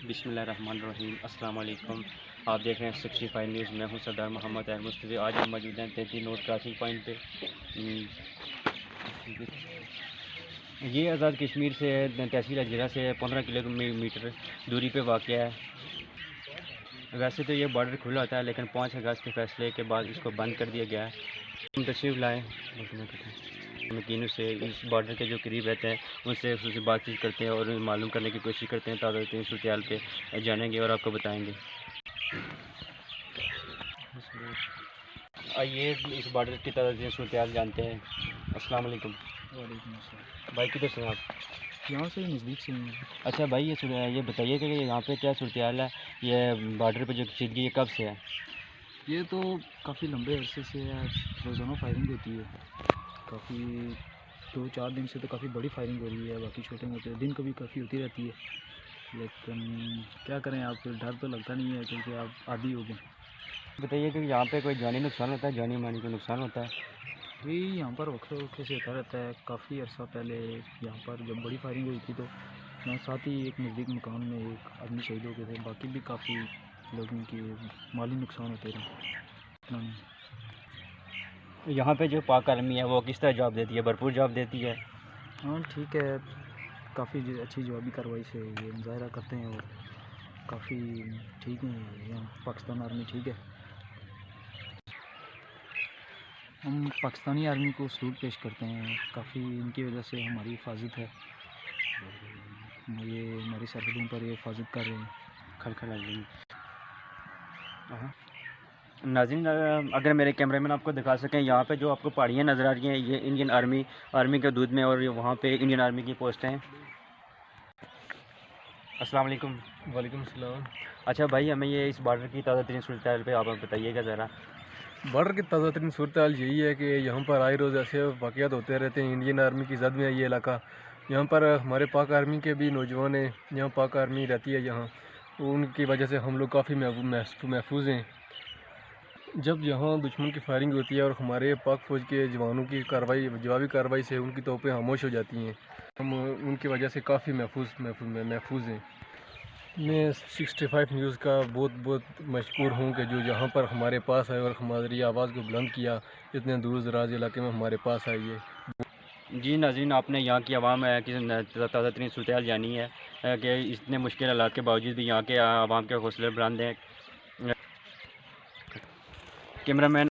بسم اللہ الرحمن الرحیم۔ السلام علیکم، آپ دیکھ رہے ہیں 65 نیوز۔ میں ہوں سردار محمد طاہر مصطفی۔ آج ہم موجود ہیں 33 نوٹ کراسنگ پوائنٹ پہ۔ یہ آزاد کشمیر سے تحصیل اجرا سے 15 کلومیٹر دوری پہ واقع ہے۔ ویسے تو یہ بارڈر کھلا ہوتا ہے، لیکن 5 اگست کے فیصلے کے بعد اس کو بند کر دیا گیا ہے۔ ہم تشریف لائے مکینوں سے اس بارڈر کے جو قریب رہتے ہیں ان سے خصوصی بات چیت کرتے ہیں اور معلوم کرنے کی کوشش کرتے ہیں، تازہ ترین صورتحال پہ جانیں گے اور آپ کو بتائیں گے۔ آئیے اس بارڈر کی تازہ ترین صورتحال جانتے ہیں۔ السلام علیکم۔ وعلیکم السلام۔ بھائی کدھر سے ہیں آپ؟ یہاں سے نزدیک سے ہی ہیں۔ اچھا بھائی، یہ بتائیے کہ یہاں پہ کیا صورتحال ہے؟ یہ بارڈر پہ جو کشیدگی یہ کب سے ہے؟ یہ تو کافی لمبے عرصے سے ہے، روزانہ فائرنگ ہوتی ہے۔ کافی 2-4 دن سے تو کافی بڑی فائرنگ ہو رہی ہے، باقی چھوٹے موٹے دن کو بھی کافی ہوتی رہتی ہے، لیکن کیا کریں، آپ ڈر تو لگتا نہیں ہے کیونکہ آپ عادی ہو گئے۔ بتائیے کہ یہاں پہ کوئی جانی نقصان ہوتا ہے؟ جانی مانی کو نقصان ہوتا ہے؟ جی، یہاں پر وقفے وقفے سے ہوتا رہتا ہے۔ کافی عرصہ پہلے یہاں پر جب بڑی فائرنگ ہوئی تھی تو یہاں ساتھ ہی ایک نزدیک مکان میں ایک آدمی شہید ہو گئے تھے، باقی بھی کافی لوگوں کی مالی نقصان ہوتے رہے۔ یہاں پہ جو پاک آرمی ہے وہ کس طرح جواب دیتی ہے؟ بھرپور جواب دیتی ہے؟ ہاں ٹھیک ہے، کافی اچھی جوابی کارروائی سے یہ مظاہرہ کرتے ہیں اور کافی ٹھیک ہیں۔ یہاں پاکستان آرمی ٹھیک ہے، ہم پاکستانی آرمی کو سلوٹ پیش کرتے ہیں۔ کافی ان کی وجہ سے ہماری حفاظت ہے، یہ ہماری سرحدوں پر یہ حفاظت کر رہے ہیں۔ ناظرین، اگر میرے کیمرے مین آپ کو دکھا سکیں، یہاں پہ جو آپ کو پہاڑیاں نظر آ رہی ہیں یہ انڈین آرمی کے حدود میں، اور وہاں پہ انڈین آرمی کی پوسٹیں ہیں۔ السلام علیکم۔ وعلیکم السلام۔ اچھا بھائی، ہمیں یہ اس بارڈر کی تازہ ترین صورتحال پہ آپ بتائیے گا ذرا۔ بارڈر کی تازہ ترین صورتحال یہی ہے کہ یہاں پر آئے روز ایسے واقعات ہوتے رہتے ہیں۔ انڈین آرمی کی زد میں ہے یہ علاقہ، یہاں پر ہمارے پاک آرمی کے بھی نوجوان ہیں، یہاں پاک آرمی رہتی ہے یہاں، ان کی وجہ سے ہم لوگ کافی محفوظ ہیں۔ جب یہاں دشمن کی فائرنگ ہوتی ہے اور ہمارے پاک فوج کے جوانوں کی جوابی کارروائی سے ان کی توپیں خاموش ہو جاتی ہیں، ہم ان کی وجہ سے کافی محفوظ ہیں۔ میں 65 نیوز کا بہت مشکور ہوں کہ جو یہاں پر ہمارے پاس آئے اور ہماری آواز کو بلند کیا، اتنے دور دراز علاقے میں ہمارے پاس آئی ہے۔ جی ناظرین، آپ نے یہاں کی عوام کی تازہ ترین صورتحال جانی ہے کہ اتنے مشکل حالات کے باوجود بھی یہاں کے عوام کے حوصلے بلند ہیں۔ کیمرہ مین